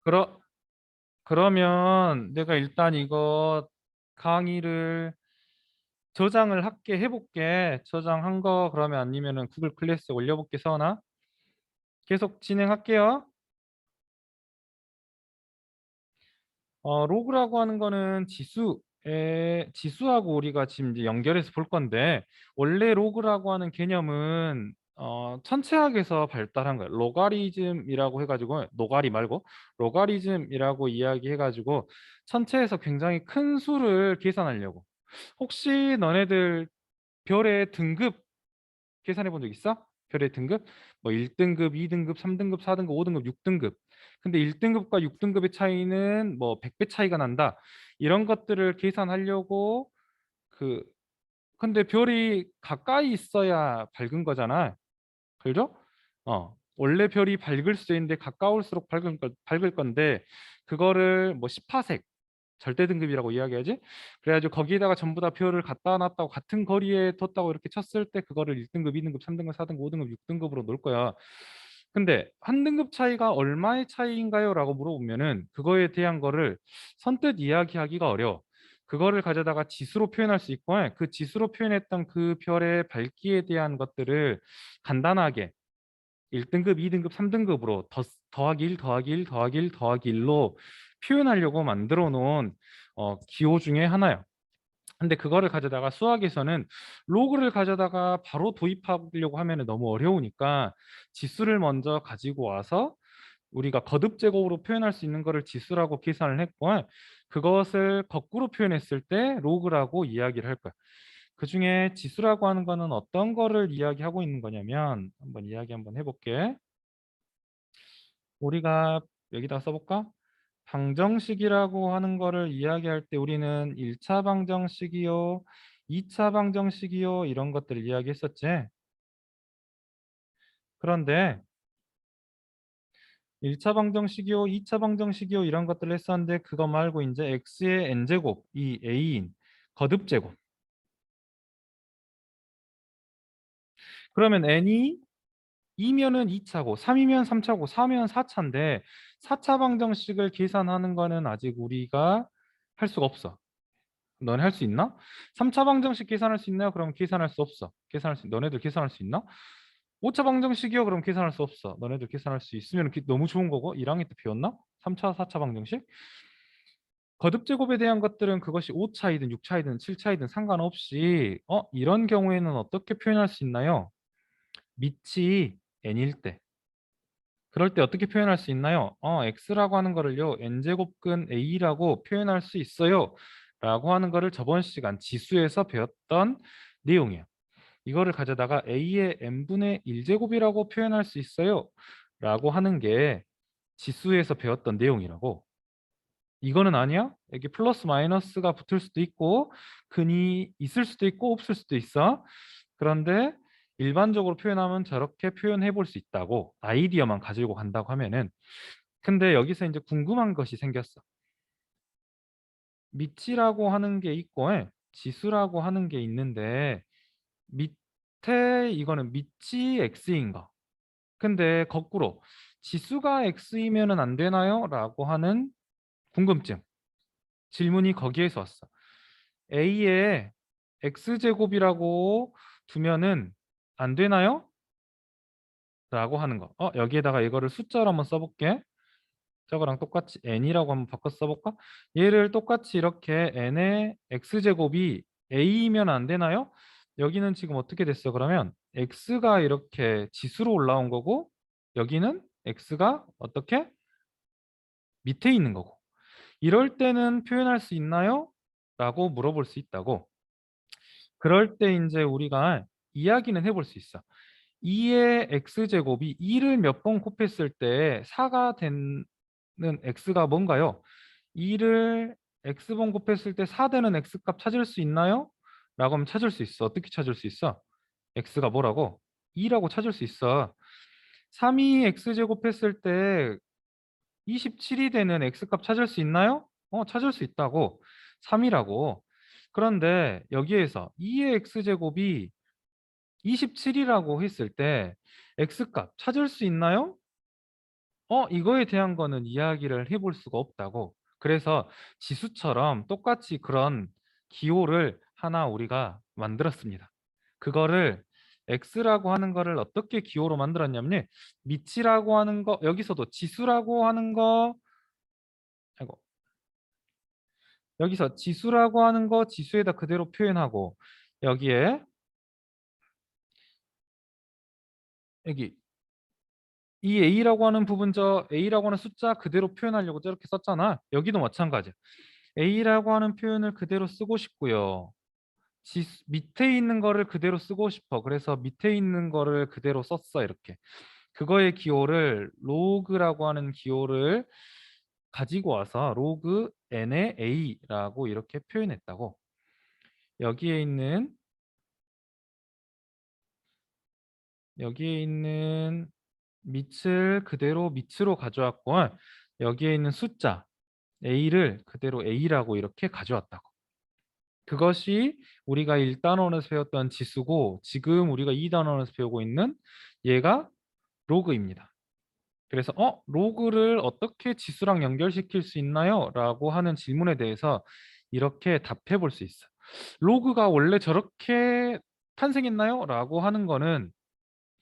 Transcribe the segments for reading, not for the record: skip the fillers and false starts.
그러, 그러면 내가 일단 이거 강의를 저장을 할게 해볼게. 저장한 거 그러면 아니면은 구글 클래스에 올려볼게, 서나. 계속 진행할게요. 로그라고 하는 거는 지수하고 우리가 지금 이제 연결해서 볼 건데, 원래 로그라고 하는 개념은 천체학에서 발달한 거예요. 로가리즘이라고 해가지고, 노가리 말고 로가리즘이라고 이야기해가지고 천체에서 굉장히 큰 수를 계산하려고. 혹시 너네들 별의 등급 계산해 본 적 있어? 별의 등급? 뭐 1등급, 2등급, 3등급, 4등급, 5등급, 6등급. 근데 1등급과 6등급의 차이는 뭐 100배 차이가 난다. 이런 것들을 계산하려고 그 근데 별이 가까이 있어야 밝은 거잖아. 그죠? 원래 별이 밝을 수 있는데 가까울수록 밝을 건데 그거를 뭐 10파색 절대 등급이라고 이야기하지. 그래가지고 거기에다가 전부 다 별을 갖다 놨다고 같은 거리에 뒀다고 이렇게 쳤을 때 그거를 1등급, 2등급, 3등급, 4등급, 5등급, 6등급으로 놓을 거야. 근데 한 등급 차이가 얼마의 차이인가요? 라고 물어보면은 그거에 대한 거를 선뜻 이야기하기가 어려워. 그거를 가져다가 지수로 표현할 수 있고 그 지수로 표현했던 그 별의 밝기에 대한 것들을 간단하게 1등급, 2등급, 3등급으로 더하기 1, 더하기 1, 더하기 1, 더하기 1로 표현하려고 만들어 놓은 기호 중에 하나예요. 근데 그거를 가져다가 수학에서는 로그를 가져다가 바로 도입하려고 하면 너무 어려우니까 지수를 먼저 가지고 와서 우리가 거듭 제곱으로 표현할 수 있는 거를 지수라고 계산을 했고 그것을 거꾸로 표현했을 때 로그라고 이야기를 할 거야. 그중에 지수라고 하는 거는 어떤 거를 이야기하고 있는 거냐면 한번 이야기 한번 해볼게. 우리가 여기다 써볼까? 방정식이라고 하는 거를 이야기할 때 우리는 1차 방정식이요, 2차 방정식이요 이런 것들을 이야기했었지. 그런데 1차 방정식이요, 2차 방정식이요 이런 것들을 했었는데 그거 말고 이제 x의 n제곱, 이 a인 거듭제곱. 그러면 n이 2면은 2차고 3이면 3차고 4면 4차인데 4차 방정식을 계산하는 거는 아직 우리가 할 수가 없어. 너네 할 수 있나? 3차 방정식 계산할 수 있나요? 그럼 계산할 수 없어. 너네들 계산할 수 있나? 5차 방정식이요? 그럼 계산할 수 없어. 너네들 계산할 수 있으면 너무 좋은 거고 1학년 때 배웠나? 3차, 4차 방정식? 거듭 제곱에 대한 것들은 그것이 5차이든 6차이든 7차이든 상관없이 이런 경우에는 어떻게 표현할 수 있나요? 밑이 n일 때. 그럴 때 어떻게 표현할 수 있나요? x라고 하는 거를요, n제곱근 a라고 표현할 수 있어요. 라고 하는 거를 저번 시간 지수에서 배웠던 내용이에요. 이거를 가져다가 a의 n분의 1제곱이라고 표현할 수 있어요. 라고 하는 게 지수에서 배웠던 내용이라고. 이거는 아니야? 여기 플러스 마이너스가 붙을 수도 있고 근이 있을 수도 있고 없을 수도 있어. 그런데 일반적으로 표현하면 저렇게 표현해 볼 수 있다고 아이디어만 가지고 간다고 하면은 근데 여기서 이제 궁금한 것이 생겼어. 미치라고 하는 게 있고 지수라고 하는 게 있는데 밑에 이거는 미치 x인가? 근데 거꾸로 지수가 x이면은 안 되나요? 라고 하는 궁금증. 질문이 거기에서 왔어. a의 x제곱이라고 두면은 안 되나요? 라고 하는 거. 여기에다가 이거를 숫자로 한번 써볼게. 저거랑 똑같이 n이라고 한번 바꿔 써볼까? 얘를 똑같이 이렇게 n의 x제곱이 a이면 안 되나요? 여기는 지금 어떻게 됐어? 그러면 x가 이렇게 지수로 올라온 거고 여기는 x가 어떻게? 밑에 있는 거고. 이럴 때는 표현할 수 있나요? 라고 물어볼 수 있다고. 그럴 때 이제 우리가 이야기는 해볼 수 있어. 2의 x제곱이 2를 몇 번 곱했을 때 4가 되는 x가 뭔가요? 2를 x번 곱했을 때 4 되는 x값 찾을 수 있나요? 라고 하면 찾을 수 있어. 어떻게 찾을 수 있어? x가 뭐라고? 2라고 찾을 수 있어. 3이 x제곱했을 때 27이 되는 x값 찾을 수 있나요? 찾을 수 있다고. 3이라고. 그런데 여기에서 2의 x제곱이 27이라고 했을 때 x값 찾을 수 있나요? 이거에 대한 거는 이야기를 해볼 수가 없다고. 그래서 지수처럼 똑같이 그런 기호를 하나 우리가 만들었습니다. 그거를 x라고 하는 거를 어떻게 기호로 만들었냐면 미치라고 하는 거, 여기서도 지수라고 하는 거, 아이고, 여기서 지수라고 하는 거 지수에다 그대로 표현하고, 여기에 여기 이 a라고 하는 부분, 저 a라고 하는 숫자 그대로 표현하려고 저렇게 썼잖아. 여기도 마찬가지야. a라고 하는 표현을 그대로 쓰고 싶고요. 밑에 있는 거를 그대로 쓰고 싶어. 그래서 밑에 있는 거를 그대로 썼어. 이렇게. 그거의 기호를 로그라고 하는 기호를 가지고 와서 로그 n의 a라고 이렇게 표현했다고. 여기에 있는 여기에 있는 밑을 그대로 밑으로 가져왔고, 여기에 있는 숫자 a를 그대로 a라고 이렇게 가져왔다고. 그것이 우리가 1단원에서 배웠던 지수고, 지금 우리가 2단원에서 배우고 있는 얘가 로그입니다. 그래서 로그를 어떻게 지수랑 연결시킬 수 있나요? 라고 하는 질문에 대해서 이렇게 답해 볼 수 있어. 로그가 원래 저렇게 탄생했나요? 라고 하는 거는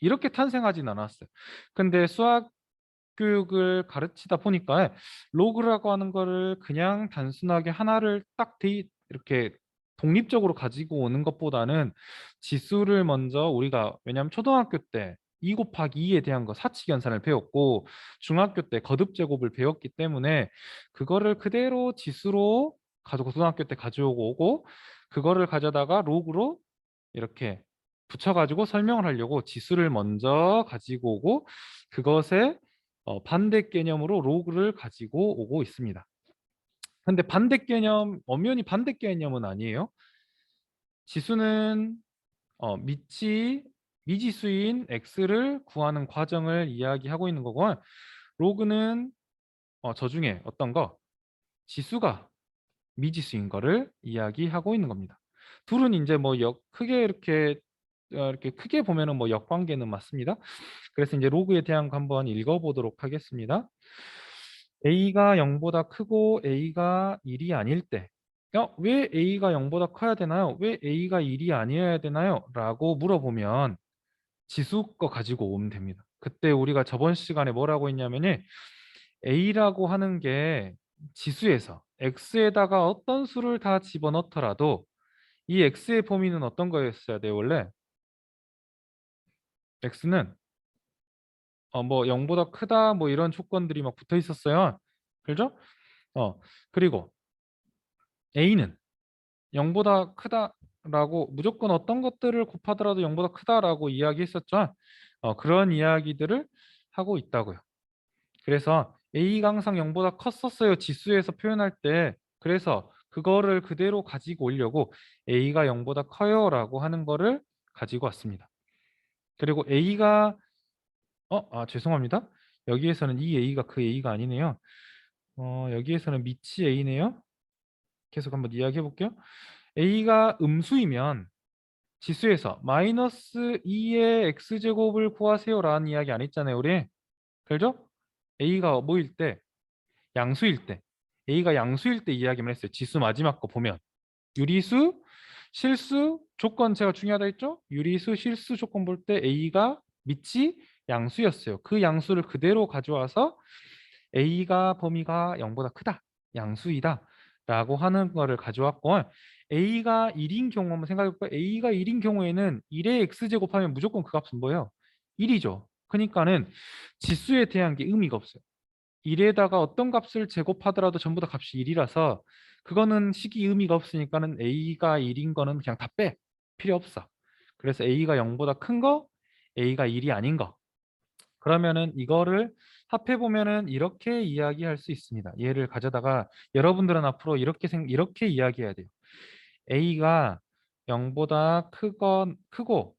이렇게 탄생하진 않았어요. 근데 수학 교육을 가르치다 보니까 로그라고 하는 거를 그냥 단순하게 하나를 딱 이렇게 독립적으로 가지고 오는 것보다는 지수를 먼저 우리가, 왜냐하면 초등학교 때 2 곱하기 2에 대한 거 사칙 연산을 배웠고 중학교 때 거듭 제곱을 배웠기 때문에 그거를 그대로 지수로 가지고 고등학교 때 가져오고 오고, 그거를 가져다가 로그로 이렇게 붙여가지고 설명을 하려고 지수를 먼저 가지고 오고, 그것에 반대 개념으로 로그를 가지고 오고 있습니다. 근데 반대 개념, 엄연히 반대 개념은 아니에요. 지수는 미지수인 x를 구하는 과정을 이야기하고 있는 거고, 로그는 저 중에 어떤 거, 지수가 미지수인 거를 이야기하고 있는 겁니다. 둘은 이제 뭐 크게 이렇게 크게 보면은 뭐 역관계는 맞습니다. 그래서 이제 로그에 대한 거 한번 읽어보도록 하겠습니다. a가 0보다 크고 a가 1이 아닐 때, 왜 a가 0보다 커야 되나요? 왜 a가 1이 아니어야 되나요? 라고 물어보면 지수 거 가지고 오면 됩니다. 그때 우리가 저번 시간에 뭐라고 했냐면요, a라고 하는 게 지수에서 x에다가 어떤 수를 다 집어넣더라도 이 x의 범위는 어떤 거였어야 돼요? 원래 x는 뭐 0보다 크다 뭐 이런 조건들이 막 붙어 있었어요. 그죠? 그리고 a는 0보다 크다라고 무조건 어떤 것들을 곱하더라도 0보다 크다라고 이야기했었죠. 그런 이야기들을 하고 있다고요. 그래서 a가 항상 0보다 컸었어요. 지수에서 표현할 때. 그래서 그거를 그대로 가지고 오려고 a가 0보다 커요라고 하는 거를 가지고 왔습니다. 그리고 a가 죄송합니다. 여기에서는 이 a가 그 a가 아니네요. 여기에서는 미치 a네요. 계속 한번 이야기해 볼게요. a가 음수이면 지수에서 마이너스 2의 x제곱을 구하세요라는 이야기 안 했잖아요, 우리. 그죠? a가 뭐일 때? 양수일 때. a가 양수일 때 이야기만 했어요. 지수 마지막 거 보면 유리수, 실수, 조건 제가 중요하다 했죠? 유리수, 실수 조건 볼 때 a가 미치 양수였어요. 그 양수를 그대로 가져와서 a가 범위가 0보다 크다, 양수이다 라고 하는 거를 가져왔고, a가 1인 경우 한번 생각해볼까요? a가 1인 경우에는 1의 x제곱하면 무조건 그 값은 뭐예요? 1이죠. 그러니까는 지수에 대한 게 의미가 없어요. 1에다가 어떤 값을 제곱하더라도 전부 다 값이 1이라서 그거는 식이 의미가 없으니까는 a가 1인 거는 그냥 다 빼. 필요 없어. 그래서 a가 0보다 큰 거, a가 1이 아닌 거. 그러면은 이거를 합해 보면은 이렇게 이야기할 수 있습니다. 얘를 가져다가 여러분들은 앞으로 이렇게 이야기해야 돼요. a가 0보다 크고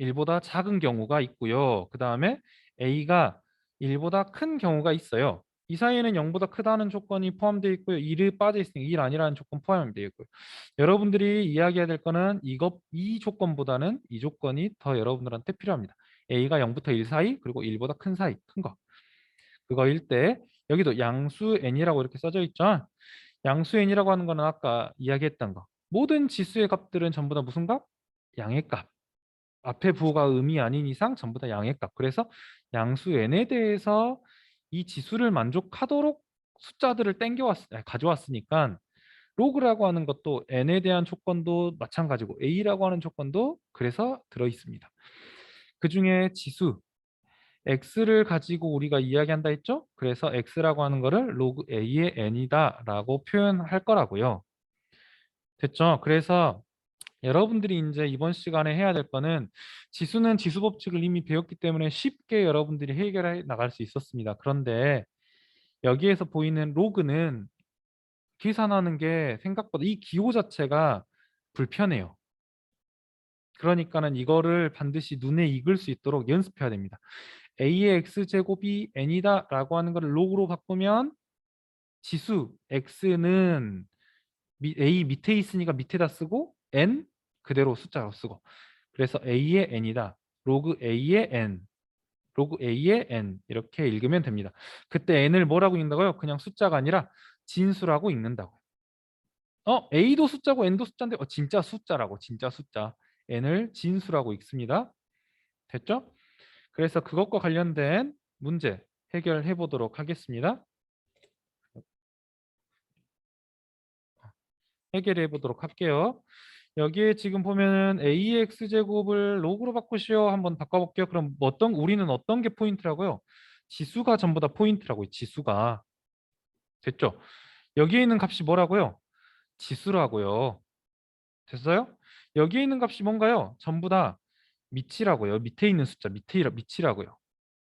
1보다 작은 경우가 있고요. 그 다음에 a가 1보다 큰 경우가 있어요. 이 사이에는 0보다 크다는 조건이 포함되어 있고요. 1이 빠져 있으니까 1 아니라는 조건 포함되어 있고요. 여러분들이 이야기해야 될 거는 이 조건보다는 이 조건이 더 여러분들한테 필요합니다. a가 0부터 1 사이, 그리고 1보다 큰 사이, 큰 거. 그거일 때 여기도 양수 n이라고 이렇게 써져 있죠. 양수 n이라고 하는 거는 아까 이야기했던 거. 모든 지수의 값들은 전부 다 무슨 값? 양의 값. 앞에 부호가 음이 아닌 이상 전부 다 양의 값. 그래서 양수 n에 대해서 이 지수를 만족하도록 숫자들을 가져왔으니까 로그라고 하는 것도 n에 대한 조건도 마찬가지고 a라고 하는 조건도 그래서 들어 있습니다. 그 중에 지수 x를 가지고 우리가 이야기한다 했죠? 그래서 x라고 하는 거를 로그 a의 n이다 라고 표현할 거라고요. 됐죠? 그래서 여러분들이 이제 이번 시간에 해야 될 거는 지수는 지수 법칙을 이미 배웠기 때문에 쉽게 여러분들이 해결해 나갈 수 있었습니다. 그런데 여기에서 보이는 로그는 계산하는 게 생각보다 이 기호 자체가 불편해요. 그러니까는 이거를 반드시 눈에 익을 수 있도록 연습해야 됩니다. a의 x제곱이 n이다 라고 하는 것을 로그로 바꾸면 지수 x는 a 밑에 있으니까 밑에다 쓰고 n 그대로 숫자로 쓰고 그래서 a의 n이다. 로그 a의 n 로그 a의 n 이렇게 읽으면 됩니다. 그때 n을 뭐라고 읽는다고요? 그냥 숫자가 아니라 진수라고 읽는다고요. a도 숫자고 n도 숫자인데 진짜 숫자라고 진짜 숫자 n을 진수라고 읽습니다. 됐죠? 그래서 그것과 관련된 문제 해결해 보도록 하겠습니다. 해결해 보도록 할게요. 여기에 지금 보면은 AX제곱을 로그로 바꾸시오. 한번 바꿔볼게요. 그럼 우리는 어떤 게 포인트라고요? 지수가 전부 다 포인트라고요. 지수가. 됐죠? 여기에 있는 값이 뭐라고요? 지수라고요. 됐어요? 여기에 있는 값이 뭔가요? 전부 다 밑이라고요. 밑에 있는 숫자, 밑이라고요.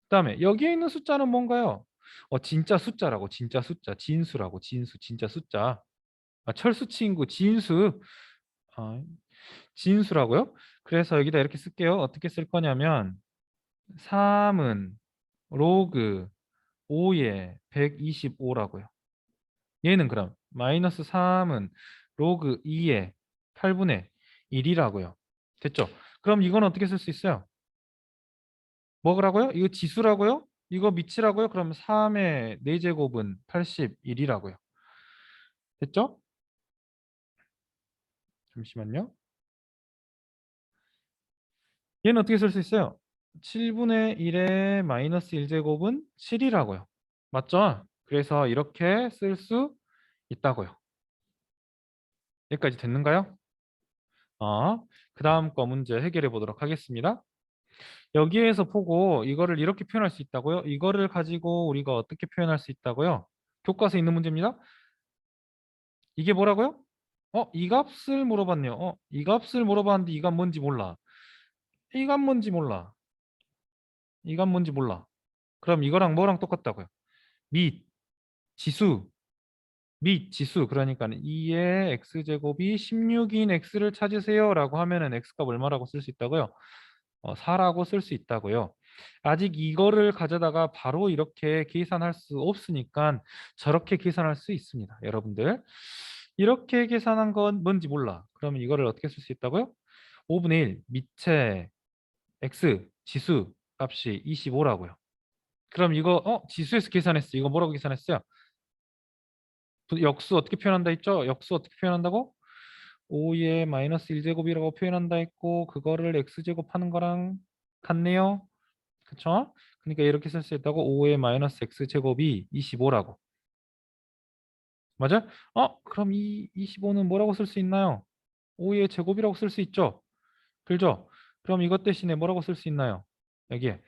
그다음에 여기에 있는 숫자는 뭔가요? 진짜 숫자라고, 진짜 숫자, 진수라고, 진수, 진짜 숫자. 철수 친구, 진수. 아, 진수라고요? 그래서 여기다 이렇게 쓸게요. 어떻게 쓸 거냐면 3은 로그 5에 125라고요. 얘는 그럼 마이너스 3은 로그 2에 8분의 1이라고요. 됐죠? 그럼 이건 어떻게 쓸 수 있어요? 뭐라고요? 이거 지수라고요? 이거 미치라고요? 그럼 3의 4제곱은 81이라고요. 됐죠? 잠시만요. 얘는 어떻게 쓸 수 있어요? 7분의 1의 마이너스 1제곱은 7이라고요. 맞죠? 그래서 이렇게 쓸 수 있다고요. 여기까지 됐는가요? 그 다음 거 문제 해결해 보도록 하겠습니다. 여기에서 보고 이거를 이렇게 표현할 수 있다고요? 이거를 가지고 우리가 어떻게 표현할 수 있다고요? 교과서에 있는 문제입니다. 이게 뭐라고요? 이 값을 물어봤네요. 이 값을 물어봤는데 이 값 뭔지 몰라. 이 값 뭔지 몰라. 이 값 뭔지 몰라. 그럼 이거랑 뭐랑 똑같다고요? 및 지수 및 지수 그러니까 2의 x제곱이 16인 x를 찾으세요 라고 하면은 x값 얼마라고 쓸 수 있다고요? 4라고 쓸 수 있다고요. 아직 이거를 가져다가 바로 이렇게 계산할 수 없으니까 저렇게 계산할 수 있습니다. 여러분들 이렇게 계산한 건 뭔지 몰라. 그러면 이거를 어떻게 쓸 수 있다고요? 5분의 1 밑에 x 지수 값이 25라고요. 그럼 이거 지수에서 계산했어. 이거 뭐라고 계산했어요? 역수 어떻게 표현한다 했죠? 역수 어떻게 표현한다고? 5의 마이너스 1제곱이라고 표현한다 했고 그거를 x제곱 하는 거랑 같네요. 그쵸? 그러니까 이렇게 쓸 수 있다고 5의 마이너스 x제곱이 25라고. 맞아? 그럼 이 25는 뭐라고 쓸 수 있나요? 5의 제곱이라고 쓸 수 있죠? 그죠? 그럼 이것 대신에 뭐라고 쓸 수 있나요? 여기에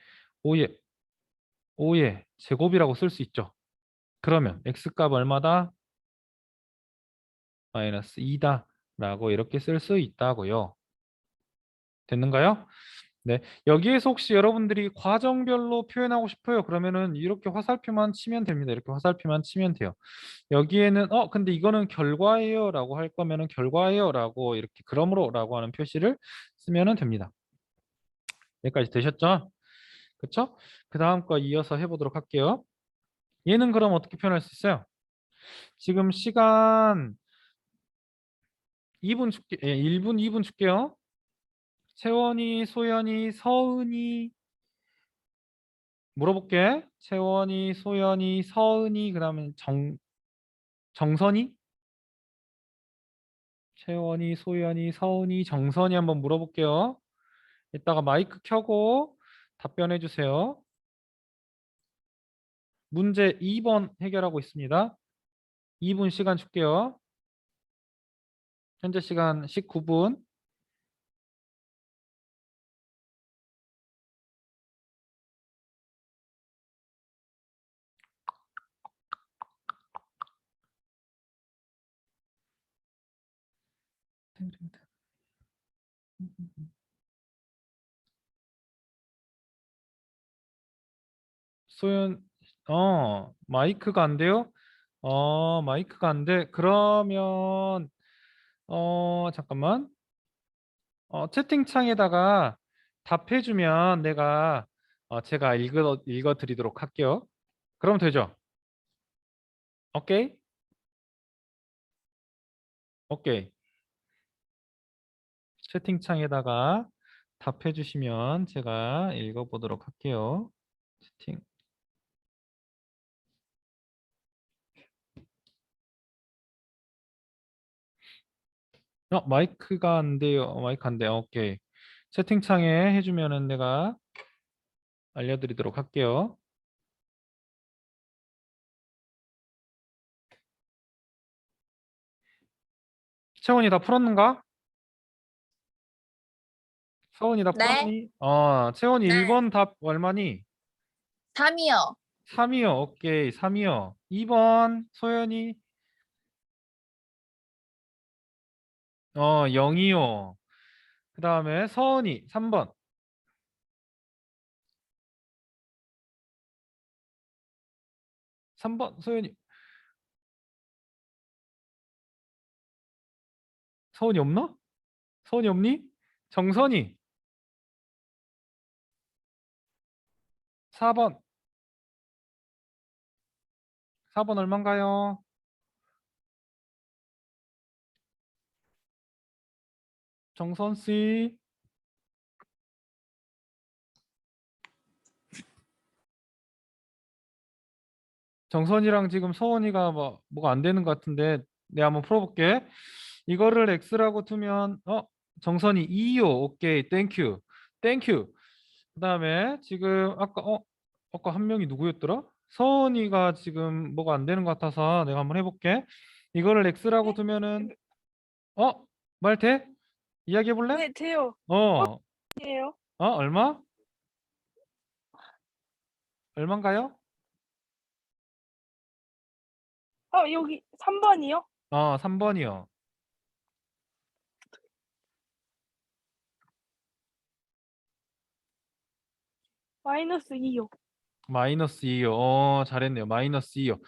5의 5의 제곱이라고 쓸 수 있죠. 그러면 x값 얼마다? 마이너스 2다 라고 이렇게 쓸 수 있다고요. 됐는가요? 네. 여기에서 혹시 여러분들이 과정별로 표현하고 싶어요. 그러면은 이렇게 화살표만 치면 됩니다. 이렇게 화살표만 치면 돼요. 여기에는 근데 이거는 결과예요 라고 할 거면은 결과예요 라고 이렇게 그러므로 라고 하는 표시를 쓰면은 됩니다. 여기까지 되셨죠? 그쵸? 그 다음 거 이어서 해보도록 할게요. 얘는 그럼 어떻게 표현할 수 있어요? 지금 시간 2분 줄게, 1분, 2분 줄게요. 세원이, 소연이, 서은이, 물어볼게. 채원이, 소연이, 서은이, 그다음에 정선이? 채원이, 소연이, 서은이, 정선이 한번 물어볼게요. 이따가 마이크 켜고 답변해 주세요. 문제 2번 해결하고 있습니다. 2분 시간 줄게요. 현재 시간 19분. 소연, 마이크가 안 돼요? 마이크가 안 돼. 그러면, 잠깐만. 채팅창에다가 답해주면 제가 읽어드리도록 할게요. 그럼 되죠? 오케이? 오케이. 채팅창에다가 답해주시면 제가 읽어보도록 할게요. 채팅. 마이크가 안 돼요. 마이크 안 돼요. 오케이. 채팅창에 해주면은 내가 알려드리도록 할게요. 채원이 다 풀었는가? 서원이 다 네, 풀었니? 채원이 네. 1번 답 얼마니? 3이요. 3이요. 오케이. 3이요. 2번 소연이 0이요. 그 다음에 서은이 3번. 3번 소연이 서은이 없나? 서은이 없니? 정선이 4번. 4번 얼마인가요? 정선 씨. 정선이랑 지금 서원이가 뭐가 안 되는 것 같은데 내가 한번 풀어볼게. 이거를 x라고 두면 정선이 2요. 오케이. 땡큐. 땡큐. 그다음에 지금 아까 한 명이 누구였더라? 서원이가 지금 뭐가 안 되는 것 같아서 내가 한번 해볼게. 이거를 x라고 네? 두면은 말 돼? 이야기해 볼래? 네, 돼요. 어, 예요. 얼마? 얼마인가요? 여기 3번이요? 3번이요. 마이너스 2요. 마이너스 2요. 잘했네요. 마이너스 2요.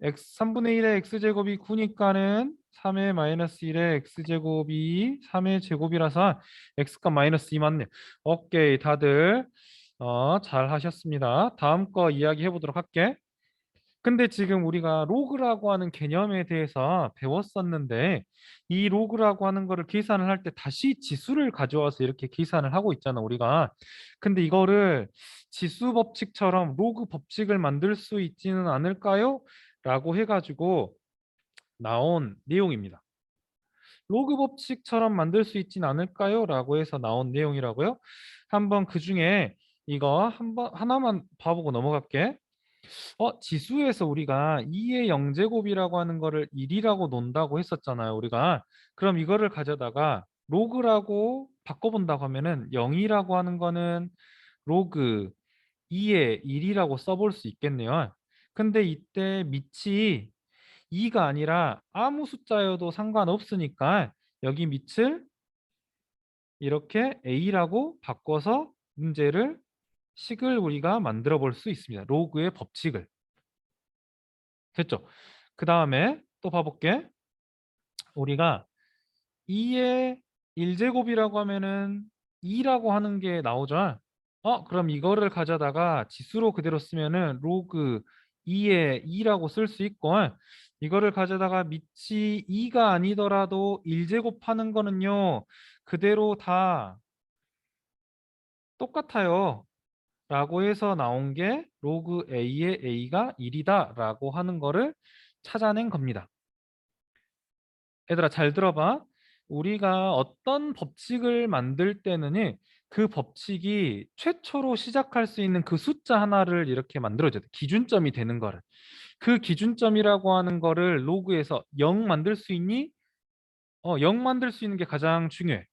x 3분의 1의 x제곱이 9니까는 3의 마이너스 1의 x제곱이 3의 제곱이라서 x값 마이너스 2 맞네요. 오케이. 다들 잘 하셨습니다. 다음 거 이야기해 보도록 할게. 근데 지금 우리가 로그라고 하는 개념에 대해서 배웠었는데 이 로그라고 하는 거를 계산을 할 때 다시 지수를 가져와서 이렇게 계산을 하고 있잖아 우리가. 근데 이거를 지수 법칙처럼 로그 법칙을 만들 수 있지는 않을까요? 라고 해가지고 나온 내용입니다. 로그 법칙처럼 만들 수 있진 않을까요? 라고 해서 나온 내용이라고요. 한번 그 중에 이거 하나만 봐보고 넘어갈게. 지수에서 우리가 2의 0제곱이라고 하는 거를 1이라고 논다고 했었잖아요, 우리가. 그럼 이거를 가져다가 로그라고 바꿔본다고 하면은 0이라고 하는 거는 로그 2의 1이라고 써볼 수 있겠네요. 근데 이때 밑이 2가 아니라 아무 숫자여도 상관없으니까 여기 밑을 이렇게 A라고 바꿔서 식을 우리가 만들어 볼 수 있습니다. 로그의 법칙을. 됐죠? 그 다음에 또 봐볼게. 우리가 2의 1제곱이라고 하면은 2라고 하는 게 나오죠. 그럼 이거를 가져다가 지수로 그대로 쓰면은 로그 2의 2라고 쓸 수 있고 이거를 가져다가 밑이 2가 아니더라도 1제곱 하는 거는요. 그대로 다 똑같아요. 라고 해서 나온 게 로그 A의 A가 1이다 라고 하는 거를 찾아낸 겁니다. 얘들아 잘 들어봐. 우리가 어떤 법칙을 만들 때는 그 법칙이 최초로 시작할 수 있는 그 숫자 하나를 이렇게 만들어줘야 돼. 기준점이 되는 거를. 그 기준점이라고 하는 거를 로그에서 0 만들 수 있니? 0 만들 수 있는 게 가장 중요해.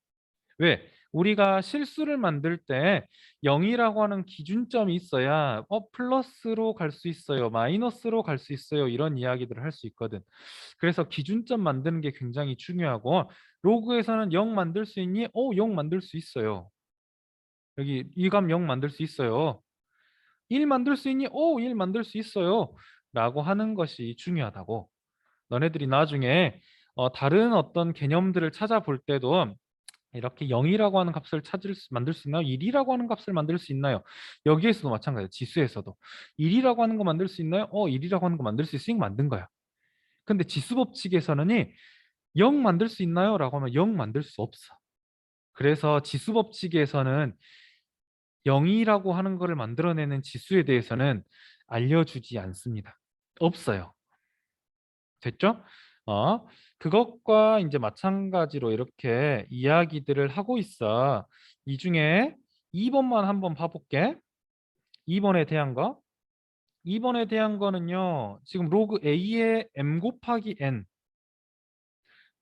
왜? 우리가 실수를 만들 때 0이라고 하는 기준점이 있어야 플러스로 갈 수 있어요. 마이너스로 갈 수 있어요. 이런 이야기들을 할 수 있거든. 그래서 기준점 만드는 게 굉장히 중요하고 로그에서는 0 만들 수 있니? 0 만들 수 있어요. 여기 이 값 0 만들 수 있어요. 1 만들 수 있니? 1 만들 수 있어요. 라고 하는 것이 중요하다고. 너네들이 나중에 다른 어떤 개념들을 찾아볼 때도 이렇게 0이라고 하는 값을 만들 수 있나요? 1이라고 하는 값을 만들 수 있나요? 여기에서도 마찬가지예요. 지수에서도 1이라고 하는 거 만들 수 있나요? 1이라고 하는 거 만들 수 있으니까 만든 거야. 근데 지수 법칙에서는 0 만들 수 있나요? 라고 하면 0 만들 수 없어. 그래서 지수 법칙에서는 0이라고 하는 거를 만들어내는 지수에 대해서는 알려주지 않습니다. 없어요. 됐죠? 그것과 이제 마찬가지로 이렇게 이야기들을 하고 있어. 이 중에 2번만 한번 봐볼게. 2번에 대한 거. 2번에 대한 거는요. 지금 로그 A의 M 곱하기 N.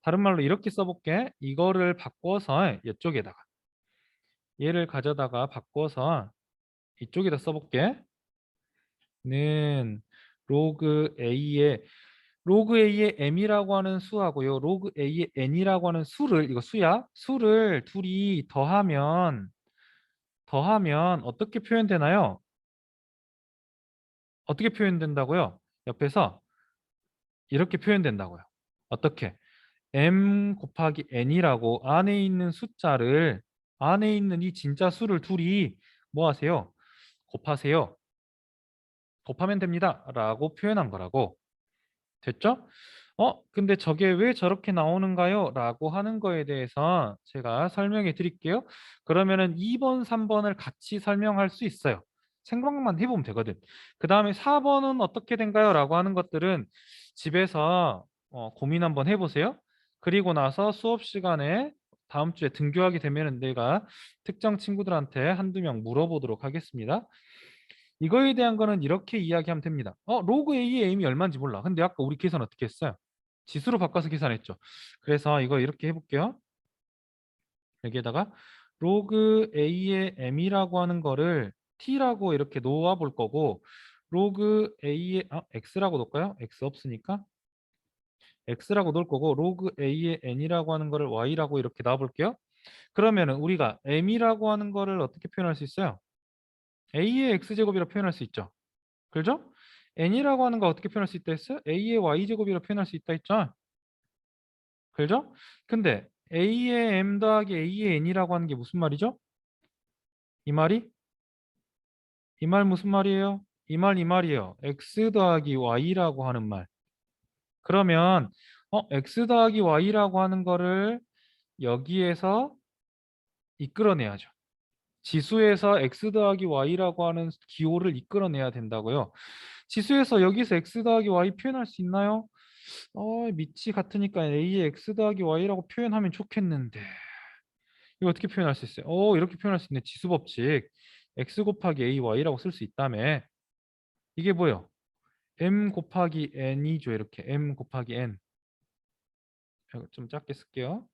다른 말로 이렇게 써볼게. 이거를 바꿔서 이쪽에다가. 얘를 가져다가 바꿔서 이쪽에다 써볼게. 는 로그 A의 M이라고 하는 수하고요. 로그 A의 N이라고 하는 수를, 이거 수야. 수를 둘이 더하면 어떻게 표현되나요? 어떻게 표현된다고요? 옆에서 이렇게 표현된다고요. 어떻게? M 곱하기 N이라고 안에 있는 숫자를, 안에 있는 이 진짜 수를 둘이 뭐 하세요? 곱하세요. 곱하면 됩니다. 라고 표현한 거라고. 됐죠? 근데 저게 왜 저렇게 나오는가요? 라고 하는 거에 대해서 제가 설명해 드릴게요. 그러면은 2번, 3번을 같이 설명할 수 있어요. 생각만 해보면 되거든. 그 다음에 4번은 어떻게 된가요? 라고 하는 것들은 집에서 고민 한번 해보세요. 그리고 나서 수업 시간에 다음 주에 등교하게 되면은 내가 특정 친구들한테 한두 명 물어보도록 하겠습니다. 이거에 대한 거는 이렇게 이야기하면 됩니다. 로그 A의 M이 얼마인지 몰라. 근데 아까 우리 계산 어떻게 했어요? 지수로 바꿔서 계산했죠. 그래서 이거 이렇게 해볼게요. 여기에다가 로그 A의 M이라고 하는 거를 T라고 이렇게 놓아 볼 거고 로그 A의 X라고 놓을까요? X 없으니까 X라고 놓을 거고 로그 A의 N이라고 하는 거를 Y라고 이렇게 놔 볼게요. 그러면은 우리가 M이라고 하는 거를 어떻게 표현할 수 있어요? A의 X제곱이라고 표현할 수 있죠. 그죠? n이라고 하는 거 어떻게 표현할 수 있다 했어요? a의 y제곱이라고 표현할 수 있다 했죠? 그죠? 근데 a의 m 더하기 a의 n이라고 하는 게 무슨 말이죠? 이 말이? 이 말 무슨 말이에요? 이 말이에요. x 더하기 y라고 하는 말. 그러면 x 더하기 y라고 하는 거를 여기에서 이끌어내야죠. 지수에서 x 더하기 y라고 하는 기호를 이끌어내야 된다고요. 지수에서 여기서 x 더하기 y 표현할 수 있나요? 밑이 같으니까 a의 x 더하기 y라고 표현하면 좋겠는데 이거 어떻게 표현할 수 있어요? 이렇게 표현할 수 있네. 지수 법칙 x 곱하기 a y라고 쓸 수 있다며. 이게 뭐예요? m 곱하기 n이죠. 이렇게 m 곱하기 n. 이거 좀 작게 쓸게요.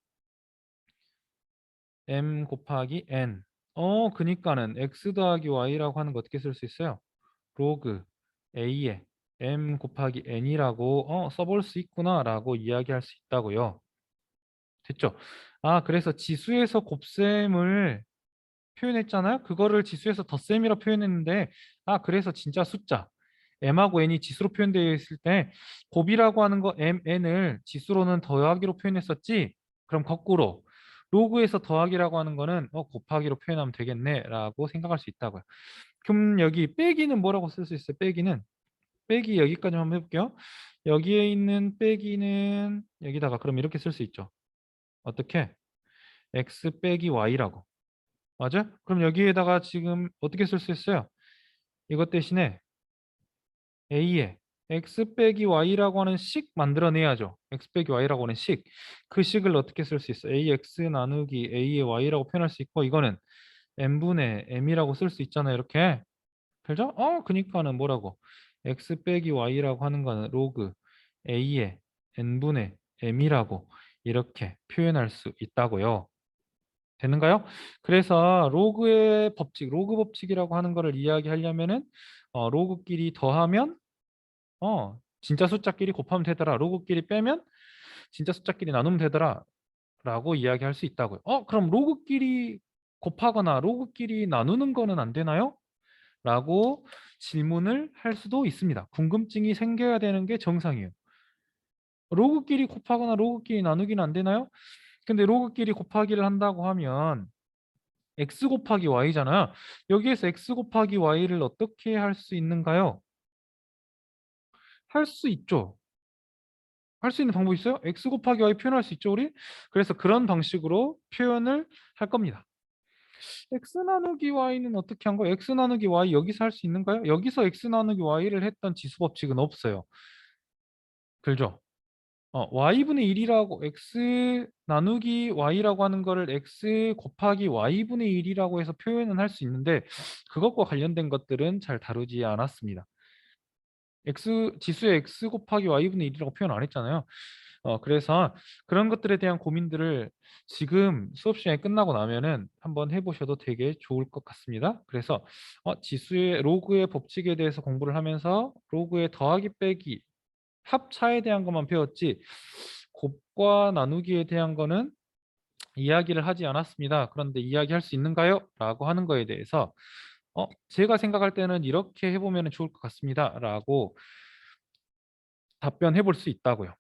m 곱하기 n. 그니까는 x 더하기 y라고 하는 거 어떻게 쓸 수 있어요? 로그 a에 m 곱하기 n이라고 써볼 수 있구나라고 이야기할 수 있다고요. 됐죠? 그래서 지수에서 곱셈을 표현했잖아요. 그거를 지수에서 덧셈이라 표현했는데 그래서 진짜 숫자 m하고 n이 지수로 표현되어 있을 때 곱이라고 하는 거 m, n을 지수로는 더하기로 표현했었지. 그럼 거꾸로 로그에서 더하기라고 하는 거는 곱하기로 표현하면 되겠네 라고 생각할 수 있다고요. 그럼 여기 빼기는 뭐라고 쓸 수 있어요? 빼기는 빼기 여기까지 한번 해볼게요. 여기에 있는 빼기는 여기다가 그럼 이렇게 쓸 수 있죠. 어떻게? x 빼기 y라고. 맞아요? 그럼 여기에다가 지금 어떻게 쓸 수 있어요? 이것 대신에 a에 x 빼기 y라고 하는 식 만들어내야죠. x 빼기 y라고 하는 식. 그 식을 어떻게 쓸 수 있어? ax 나누기 a의 y라고 표현할 수 있고 이거는 n분의 m이라고 쓸 수 있잖아요. 이렇게. 그죠? 그니까는 뭐라고? x 빼기 y라고 하는 거는 로그 a의 n분의 m이라고 이렇게 표현할 수 있다고요. 되는가요? 그래서 로그의 법칙, 로그 법칙이라고 하는 거를 이야기하려면은 로그끼리 더하면 진짜 숫자끼리 곱하면 되더라. 로그끼리 빼면 진짜 숫자끼리 나누면 되더라. 라고 이야기할 수 있다고요. 그럼 로그끼리 곱하거나 로그끼리 나누는 거는 안 되나요? 라고 질문을 할 수도 있습니다. 궁금증이 생겨야 되는 게 정상이에요. 로그끼리 곱하거나 로그끼리 나누기는 안 되나요? 근데 로그끼리 곱하기를 한다고 하면 x 곱하기 y잖아요. 여기에서 x 곱하기 y를 어떻게 할 수 있는가요? 할 수 있죠. 할 수 있는 방법 있어요? x 곱하기 y 표현할 수 있죠, 우리? 그래서 그런 방식으로 표현을 할 겁니다. x 나누기 y는 어떻게 한 거예요? x 나누기 y 여기서 할 수 있는가요? 여기서 x 나누기 y를 했던 지수 법칙은 없어요. 그죠? y분의 1이라고 x 나누기 y라고 하는 거를 x 곱하기 y분의 1이라고 해서 표현은 할 수 있는데 그것과 관련된 것들은 잘 다루지 않았습니다. 지수의 x 곱하기 y분의 1이라고 표현 안 했잖아요. 그래서 그런 것들에 대한 고민들을 지금 수업 시간이 끝나고 나면은 한번 해보셔도 되게 좋을 것 같습니다. 그래서 지수의 로그의 법칙에 대해서 공부를 하면서 로그의 더하기 빼기 합차에 대한 것만 배웠지 곱과 나누기에 대한 거는 이야기를 하지 않았습니다. 그런데 이야기할 수 있는가요? 라고 하는 거에 대해서 제가 생각할 때는 이렇게 해보면 좋을 것 같습니다. 라고 답변해 볼 수 있다고요.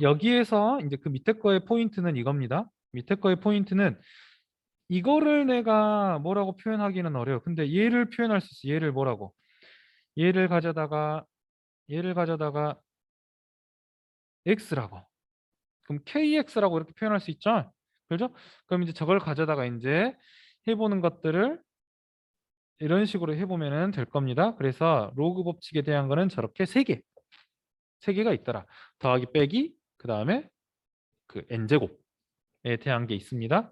여기에서 이제 그 밑에 거의 포인트는 이겁니다. 밑에 거의 포인트는 이거를 내가 뭐라고 표현하기는 어려워. 근데 얘를 표현할 수 있어. 얘를 뭐라고? 얘를 가져다가 x라고. 그럼 kx라고 이렇게 표현할 수 있죠? 그죠? 그럼 이제 저걸 가져다가 이제 해보는 것들을 이런 식으로 해보면 될 겁니다. 그래서 로그 법칙에 대한 거는 저렇게 세 개가 있더라. 더하기 빼기 그 다음에 그 n제곱에 대한 게 있습니다.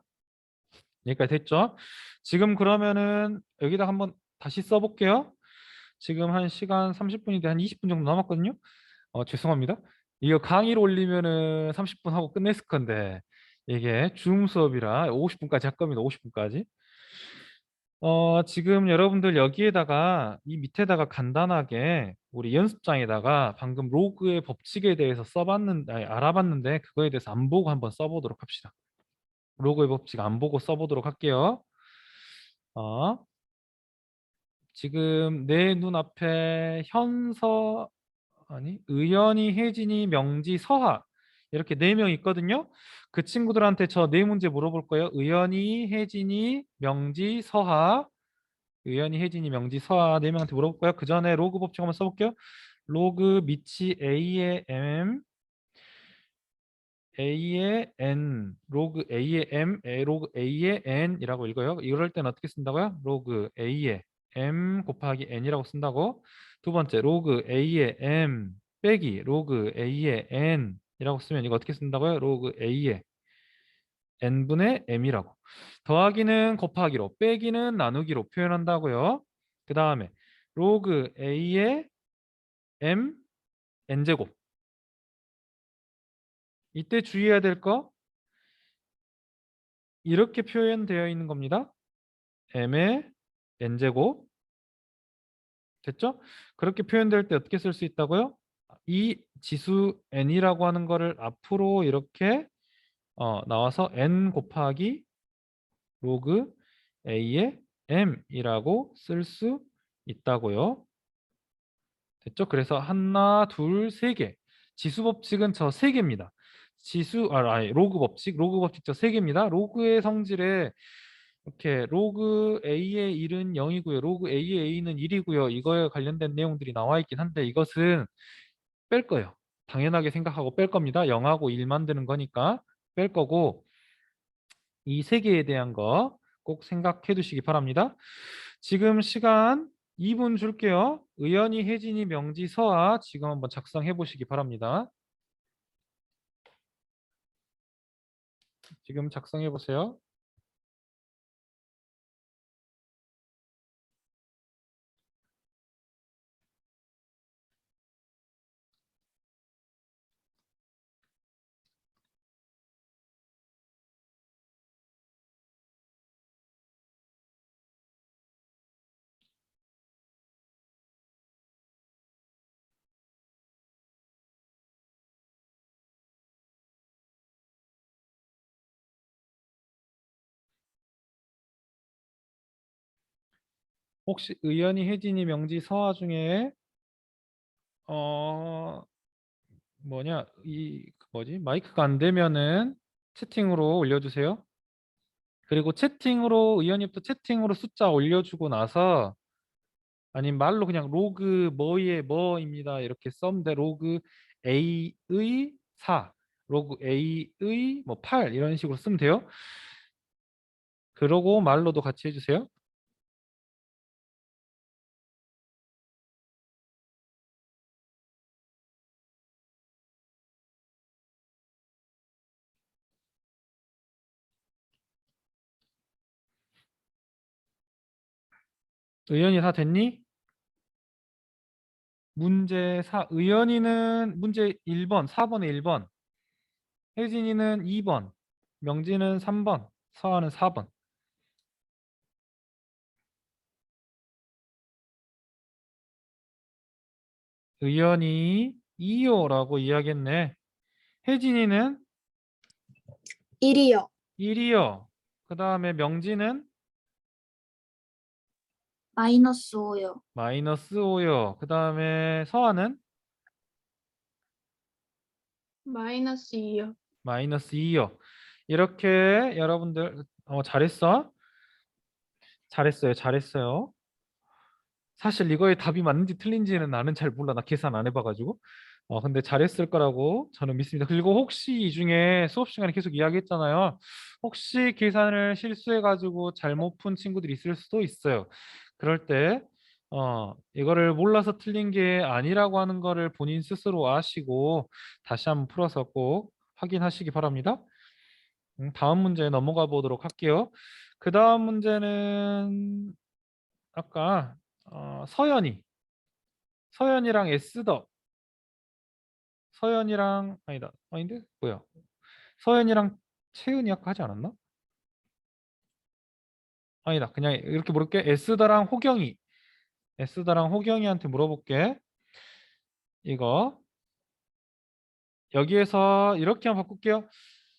여기까지 됐죠? 지금 그러면은 여기다 한번 다시 써볼게요. 지금 한 시간 30분인데 한 20분 정도 남았거든요. 죄송합니다. 이거 강의를 올리면은 30분 하고 끝냈을 건데 이게 줌 수업이라 50분까지 할 겁니다. 50분까지. 지금 여러분들 여기에다가 이 밑에다가 간단하게 우리 연습장에다가 방금 로그의 법칙에 대해서 알아봤는데 그거에 대해서 안 보고 한번 써보도록 합시다. 로그의 법칙 안 보고 써보도록 할게요. 어, 지금 내 눈앞에 의연이, 혜진이, 명지, 서하 이렇게 4명 있거든요. 그 친구들한테 저 4문제 물어볼 거예요. 의연이, 혜진이, 명지, 서하. 의연이, 혜진이, 명지, 서하 4명한테 물어볼 거예요. 그 전에 로그 법칙 한번 써볼게요. 로그 밑이 A의 M, A의 N, 로그 A의 M, 로그 A의 N이라고 읽어요. 이럴 때는 어떻게 쓴다고요? 로그 A의 M 곱하기 N이라고 쓴다고. 두 번째, 로그 A의 M 빼기 로그 A의 N이라고 쓰면 이거 어떻게 쓴다고요? 로그 A의 N분의 M이라고. 더하기는 곱하기로, 빼기는 나누기로 표현한다고요. 그 다음에 로그 A의 M N제곱. 이때 주의해야 될 거 이렇게 표현되어 있는 겁니다. m의 n제곱 됐죠? 그렇게 표현될 때 어떻게 쓸 수 있다고요? 이 지수 n이라고 하는 거를 앞으로 이렇게 나와서 n 곱하기 로그 a의 m이라고 쓸 수 있다고요. 됐죠? 그래서 하나, 둘, 세 개. 지수 법칙은 저 세 개입니다. 로그 법칙 저 세 개입니다. 로그의 성질에 이렇게 로그 A의 1은 0이고요. 로그 A의 A는 1이고요. 이거에 관련된 내용들이 나와 있긴 한데 이것은 뺄 거예요. 당연하게 생각하고 뺄 겁니다. 0하고 1 만드는 거니까 뺄 거고 이 세 개에 대한 거 꼭 생각해 두시기 바랍니다. 지금 시간 2분 줄게요. 의연이, 혜진이, 명지, 서아 지금 한번 작성해 보시기 바랍니다. 지금 작성해 보세요. 혹시 의연이, 혜진이, 명지, 서아 중에 어 뭐냐 뭐지 마이크가 안 되면은 채팅으로 올려주세요. 그리고 채팅으로 의원님부터 채팅으로 숫자 올려주고 나서 아니면 말로 그냥 로그 뭐의 뭐입니다 이렇게 써면 돼. 로그 A의 4 로그 A의 뭐 8 이런 식으로 쓰면 돼요. 그러고 말로도 같이 해주세요. 의원이 다 됐니? 문제 4 의원이는 문제 1번 4번에 1번 혜진이는 2번 명지는 3번 서아는 4번 의연이 2호라고 이야기했네. 혜진이는 1이요. 1이요. 그 다음에 명지는 -5요. -5요. 그 다음에 서아는 -2요. -2요. 이렇게 여러분들 잘했어. 잘했어요. 잘했어요. 사실 이거의 답이 맞는지 틀린지는 나는 잘 몰라. 나 계산 안 해봐가지고. 근데 잘했을 거라고 저는 믿습니다. 그리고 혹시 이 중에 수업 시간에 계속 이야기했잖아요. 혹시 계산을 실수해가지고 잘못 푼 친구들이 있을 수도 있어요. 그럴 때, 이거를 몰라서 틀린 게 아니라고 하는 거를 본인 스스로 아시고 다시 한번 풀어서 꼭 확인하시기 바랍니다. 다음 문제 넘어가 보도록 할게요. 그 다음 문제는 아까 서연이랑 에스더 서연이랑 아니다 아닌데 뭐야 서연이랑 채은이 아까 하지 않았나? 아니다 그냥 이렇게 물을게. 에스더랑 호경이한테 물어볼게. 이거 여기에서 이렇게 한번 바꿀게요.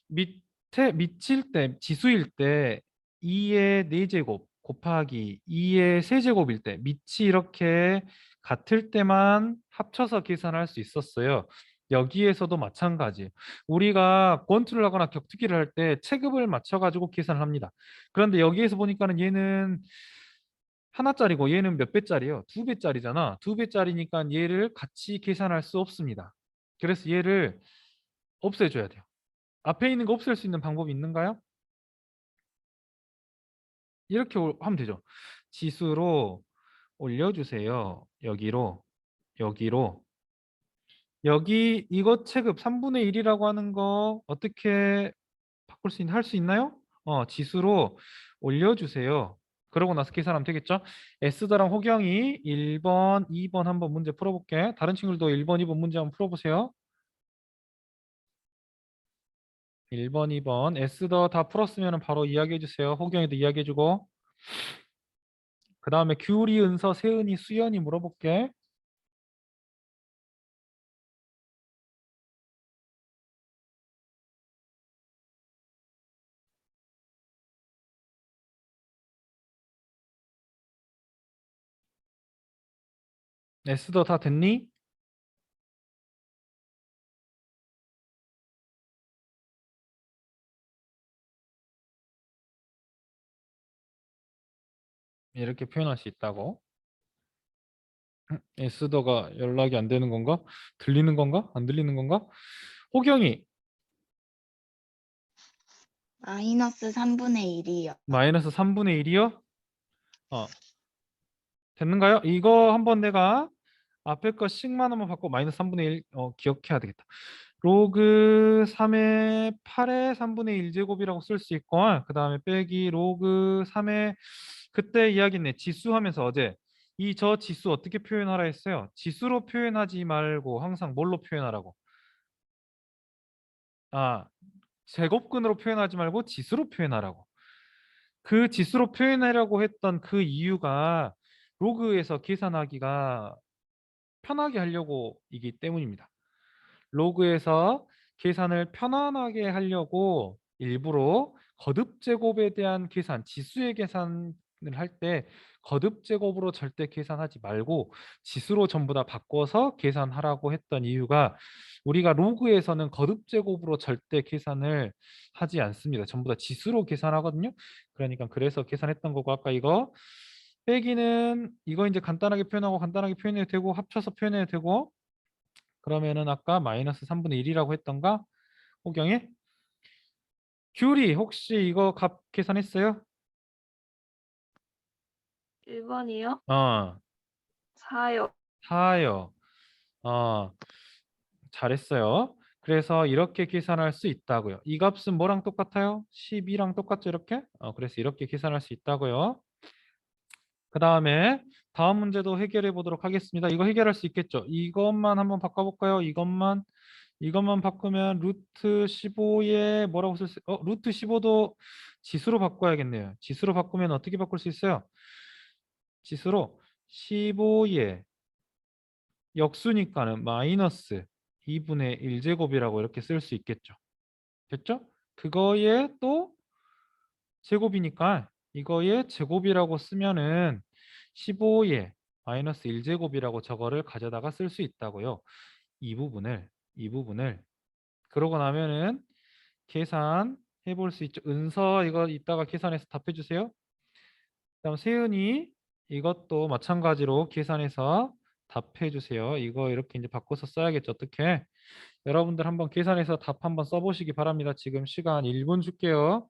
밑일 때 지수일 때 2의 4제곱 곱하기 2의 세제곱일 때 밑이 이렇게 같을 때만 합쳐서 계산할 수 있었어요. 여기에서도 마찬가지. 우리가 권투를 하거나 격투기를 할 때 체급을 맞춰가지고 계산을 합니다. 그런데 여기에서 보니까는 얘는 하나짜리고 얘는 몇 배짜리요? 2배짜리잖아. 2배짜리니까 얘를 같이 계산할 수 없습니다. 그래서 얘를 없애줘야 돼요. 앞에 있는 거 없앨 수 있는 방법이 있는가요? 이렇게 하면 되죠. 지수로 올려주세요. 여기로. 여기 이거 체급 3분의 1이라고 하는 거 어떻게 할 수 있나요? 지수로 올려주세요. 그러고 나서 계산하면 되겠죠? 에스더랑 호경이 1번, 2번 한번 문제 풀어볼게. 다른 친구들도 1번, 2번 문제 한번 풀어보세요. 1번, 2번. 에스더 다 풀었으면 바로 이야기해주세요. 호경이도 이야기해주고. 그 다음에 규리, 은서, 세은이, 수연이 물어볼게. 에스더 다 됐니? 이렇게 표현할 수 있다고. 에스더가 연락이 안 되는 건가? 들리는 건가? 안 들리는 건가? 호경이 마이너스 3분의 1이요. 마이너스 3분의 1이요? 됐는가요? 이거 한번 내가 앞에 거 식만 한번 바꿔 마이너스 3분의 1 기억해야 되겠다. 로그 3의 8의 3분의 1 제곱이라고 쓸 수 있고 그 다음에 빼기 로그 3의 그때 이야기했네. 지수 하면서 어제 이 저 지수 어떻게 표현하라 했어요? 지수로 표현하지 말고 항상 뭘로 표현하라고? 아, 제곱근으로 표현하지 말고 지수로 표현하라고. 그 지수로 표현하려고 했던 그 이유가 로그에서 계산하기가 편하게 하려고 이기 때문입니다. 로그에서 계산을 편안하게 하려고 일부러 거듭 제곱에 대한 계산, 지수의 계산을 할 때 거듭 제곱으로 절대 계산하지 말고 지수로 전부 다 바꿔서 계산하라고 했던 이유가 우리가 로그에서는 거듭 제곱으로 절대 계산을 하지 않습니다. 전부 다 지수로 계산하거든요. 그러니까 그래서 계산했던 거고 아까 이거 빼기는 이거 이제 간단하게 표현하고 간단하게 표현해도 되고 합쳐서 표현해도 되고 그러면은 아까 마이너스 3분의 1이라고 했던가? 호경이? 귤이 혹시 이거 값 계산했어요? 1번이요? 어, 4요. 4요. 어, 잘했어요. 그래서 이렇게 계산할 수 있다고요. 이 값은 뭐랑 똑같아요? 12랑 똑같죠, 이렇게? 그래서 이렇게 계산할 수 있다고요. 그 다음에 다음 문제도 해결해 보도록 하겠습니다. 이거 해결할 수 있겠죠? 이것만 한번 바꿔볼까요? 이것만 바꾸면 루트 15에 뭐라고 쓸 수, 루트 15도 지수로 바꿔야겠네요. 지수로 바꾸면 어떻게 바꿀 수 있어요? 지수로 15에 역수니까는 마이너스 2분의 1제곱이라고 이렇게 쓸 수 있겠죠. 됐죠? 그거에 또 제곱이니까 이거의 제곱이라고 쓰면은 15에 마이너스 1제곱이라고 저거를 가져다가 쓸 수 있다고요. 이 부분을 그러고 나면은 계산해 볼 수 있죠. 은서 이거 이따가 계산해서 답해 주세요. 그다음 세은이 이것도 마찬가지로 계산해서 답해 주세요. 이거 이렇게 이제 바꿔서 써야겠죠. 어떻게? 여러분들 한번 계산해서 답 한번 써보시기 바랍니다. 지금 시간 1분 줄게요.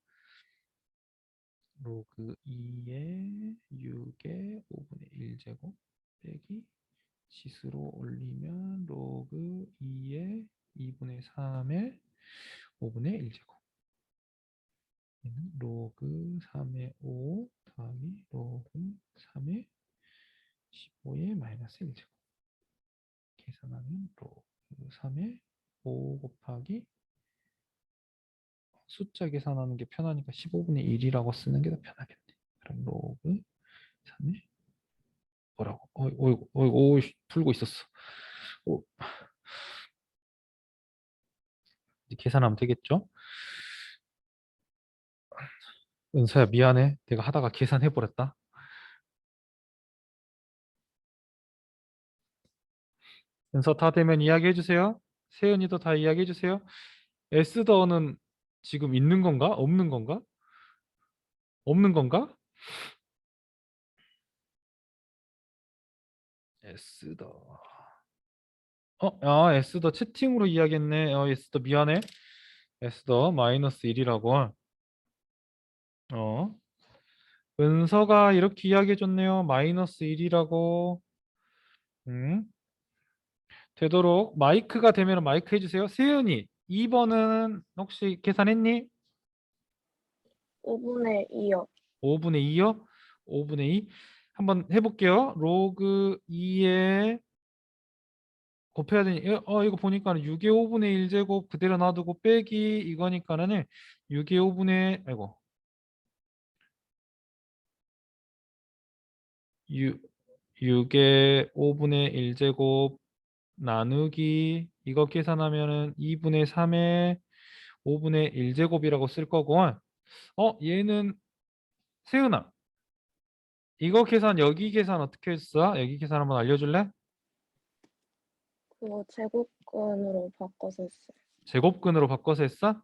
로그 2에 6에 5분의 1제곱 빼기 지수로 올리면 로그 2에 2분의 3에 5분의 1제곱 로그 3의 5 더하기 로그 3의 15의 마이너스 1제곱 계산하면 로그 3의 5 곱하기 숫자 계산하는 게 편하니까 15분의 1이라고 쓰는 게 더 편하겠네. 그럼 로그 3의 뭐라고? 어이구, 풀고 있었어. 이제 계산하면 되겠죠? 은서야 미안해. 내가 하다가 계산해버렸다. 은서 다 되면 이야기해 주세요. 세은이도 다 이야기해 주세요. 에스더는 지금 있는 건가? 없는 건가? 없는 건가? 에스더. 에스더 채팅으로 이야기했네. 에스더 미안해. 에스더 마이너스 1이라고. 은서가 이렇게 이야기해 줬네요. 마이너스 1이라고. 되도록 마이크가 되면 마이크 해주세요. 세은이 2번은 혹시 계산했니? 5분의 2요. 5분의 2요? 5분의 2 한번 해볼게요. 로그 2에 곱해야 되니 이거 보니까 6의 5분의 1제곱 그대로 놔두고 빼기 이거니까는 6의 5분의 아이고 6의 5분의 1제곱 나누기 이거 계산하면은 2분의 3의 5분의 1제곱이라고 쓸 거고 얘는 세은아 이거 계산 여기 계산 어떻게 했어? 여기 계산 한번 알려줄래? 그거 제곱근으로 바꿔서 했어요. 제곱근으로 바꿔서 했어? 네.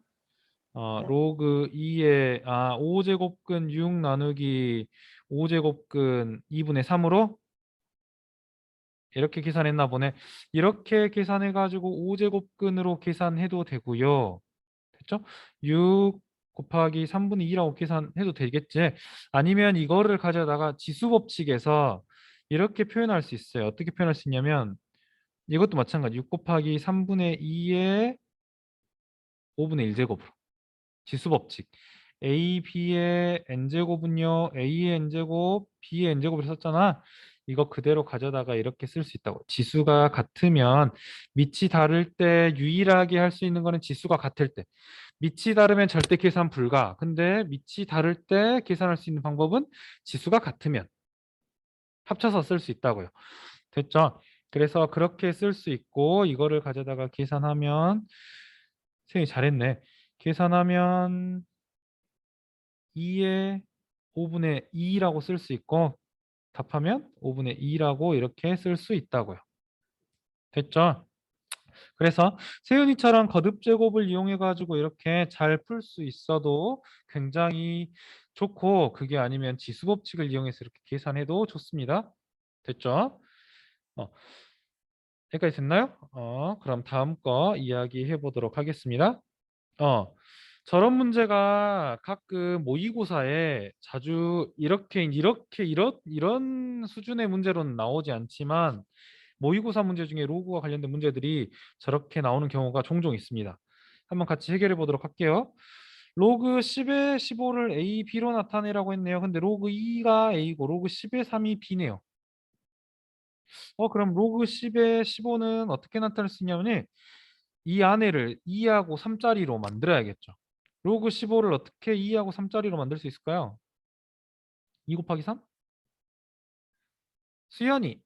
로그 2에 5제곱근 6 나누기 5제곱근 2분의 3으로 이렇게 계산했나 보네. 이렇게 계산해 가지고 5제곱근으로 계산해도 되고요. 됐죠? 6 곱하기 3분의 2라고 계산해도 되겠지. 아니면 이거를 가져다가 지수법칙에서 이렇게 표현할 수 있어요. 어떻게 표현할 수 있냐면 이것도 마찬가지. 6 곱하기 3분의 2의 5분의 1제곱으로. 지수법칙. A, B의 n제곱은요. A의 n제곱, B의 n제곱을 썼잖아. 이거 그대로 가져다가 이렇게 쓸 수 있다고. 지수가 같으면 밑이 다를 때 유일하게 할 수 있는 거는 지수가 같을 때. 밑이 다르면 절대 계산 불가. 근데 밑이 다를 때 계산할 수 있는 방법은 지수가 같으면 합쳐서 쓸 수 있다고요. 됐죠? 그래서 그렇게 쓸 수 있고 이거를 가져다가 계산하면 선생님이 잘했네. 계산하면 2의 5분의 2라고 쓸 수 있고 답하면 5분의 2라고 이렇게 쓸 수 있다고요. 됐죠? 그래서 세윤이처럼 거듭 제곱을 이용해 가지고 이렇게 잘 풀 수 있어도 굉장히 좋고 그게 아니면 지수 법칙을 이용해서 이렇게 계산해도 좋습니다. 됐죠? 어, 여기까지 됐나요? 그럼 다음 거 이야기해 보도록 하겠습니다. 저런 문제가 가끔 모의고사에 자주 이런 수준의 문제로는 나오지 않지만 모의고사 문제 중에 로그와 관련된 문제들이 저렇게 나오는 경우가 종종 있습니다. 한번 같이 해결해 보도록 할게요. 로그 10의 15를 A, B로 나타내라고 했네요. 근데 로그 2가 A고 로그 10의 3이 B네요. 그럼 로그 10의 15는 어떻게 나타낼 수 있냐면 이 안에를 2하고 3짜리로 만들어야겠죠. 로그 15를 어떻게 2하고 3짜리로 만들 수 있을까요? 2 곱하기 3? 수연이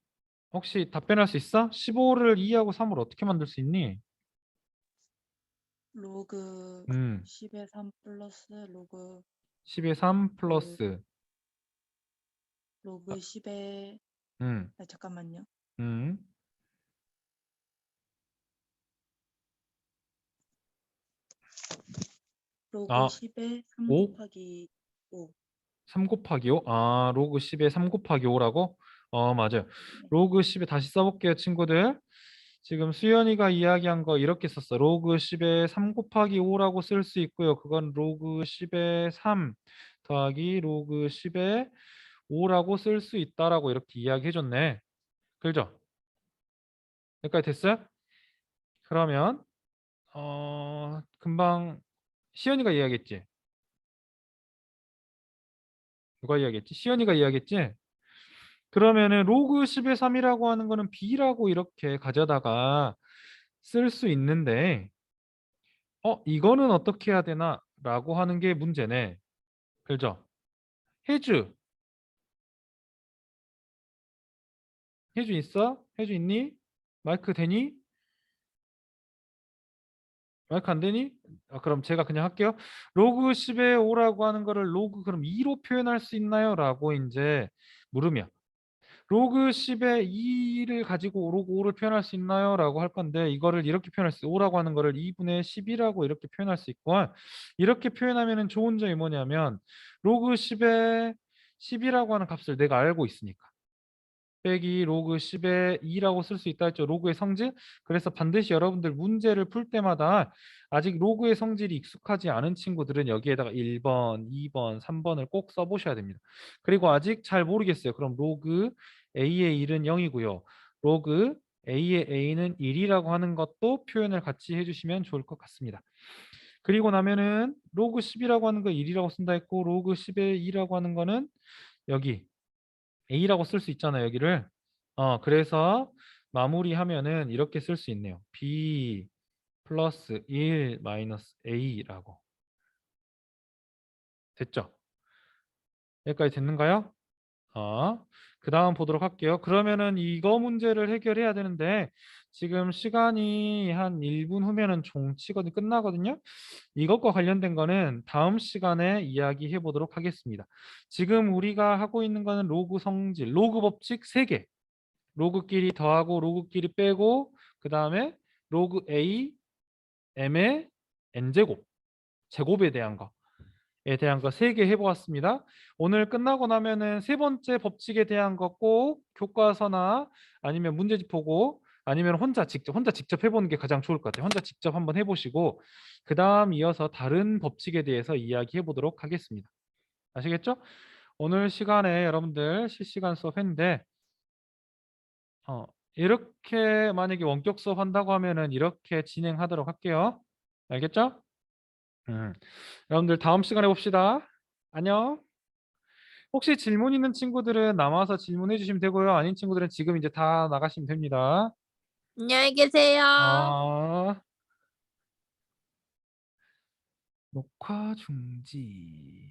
혹시 답변할 수 있어? 15를 2하고 3으로 어떻게 만들 수 있니? 로그 음, 10의 3 플러스 로그 10의 3 플러스 로그 10의 음, 잠깐만요. 음, 로그 아, 10의 3 5? 곱하기 5. 3 곱하기 5? 로그 10에 3 곱하기 5라고? 맞아요. 네. 로그 10에 다시 써볼게요, 친구들. 지금 수연이가 이야기한 거 이렇게 썼어. 로그 10에 3 곱하기 5라고 쓸 수 있고요. 그건 로그 10에 3 더하기 로그 10에 5라고 쓸 수 있다라고 이렇게 이야기해줬네. 그죠? 여기까지 됐어요? 그러면 금방 시연이가 이야기했지? 누가 이야기했지? 시연이가 이야기했지? 그러면은 로그 10의 3이라고 하는 거는 b라고 이렇게 가져다가 쓸 수 있는데 이거는 어떻게 해야 되나? 라고 하는 게 문제네. 그죠? 해주. 해주 있어? 해주 있니? 마이크 되니? 마이크 안 되니? 그럼 제가 그냥 할게요. 로그 10의 5라고 하는 거를 로그 그럼 2로 표현할 수 있나요? 라고 이제 물으면 로그 10의 2를 가지고 로그 5를 표현할 수 있나요? 라고 할 건데 이거를 이렇게 표현할 수 5라고 하는 거를 2분의 10이라고 이렇게 표현할 수 있고 이렇게 표현하면 좋은 점이 뭐냐면 로그 10의 10이라고 하는 값을 내가 알고 있으니까 빼기 로그 10의 2라고 쓸 수 있다 했죠. 로그의 성질. 그래서 반드시 여러분들 문제를 풀 때마다 아직 로그의 성질이 익숙하지 않은 친구들은 여기에다가 1번, 2번, 3번을 꼭 써보셔야 됩니다. 그리고 아직 잘 모르겠어요. 그럼 로그 A의 1은 0이고요. 로그 A의 A는 1이라고 하는 것도 표현을 같이 해주시면 좋을 것 같습니다. 그리고 나면은 로그 10이라고 하는 거 1이라고 쓴다 했고 로그 10의 2라고 하는 거는 여기 A라고 쓸 수 있잖아요, 여기를. 그래서 마무리하면은 이렇게 쓸 수 있네요. B 플러스 1 마이너스 A라고. 됐죠? 여기까지 됐는가요? 그 다음 보도록 할게요. 그러면은 이거 문제를 해결해야 되는데 지금 시간이 한 1분 후면은 종치거든 끝나거든요. 이것과 관련된 거는 다음 시간에 이야기해 보도록 하겠습니다. 지금 우리가 하고 있는 거는 로그 성질, 로그 법칙 3개. 로그끼리 더하고 로그끼리 빼고 그 다음에 로그 A M의 N제곱 제곱에 대한 거에 대한 거 3개 해보았습니다. 오늘 끝나고 나면은 세 번째 법칙에 대한 거 꼭 교과서나 아니면 문제집 보고 아니면 혼자 직접 해보는 게 가장 좋을 것 같아요. 혼자 직접 한번 해보시고 그 다음 이어서 다른 법칙에 대해서 이야기해 보도록 하겠습니다. 아시겠죠? 오늘 시간에 여러분들 실시간 수업했는데 이렇게 만약에 원격 수업 한다고 하면은 이렇게 진행하도록 할게요. 알겠죠? 여러분들 다음 시간에 봅시다. 안녕. 혹시 질문 있는 친구들은 남아서 질문해 주시면 되고요. 아닌 친구들은 지금 이제 다 나가시면 됩니다. 안녕히 계세요. 녹화 중지.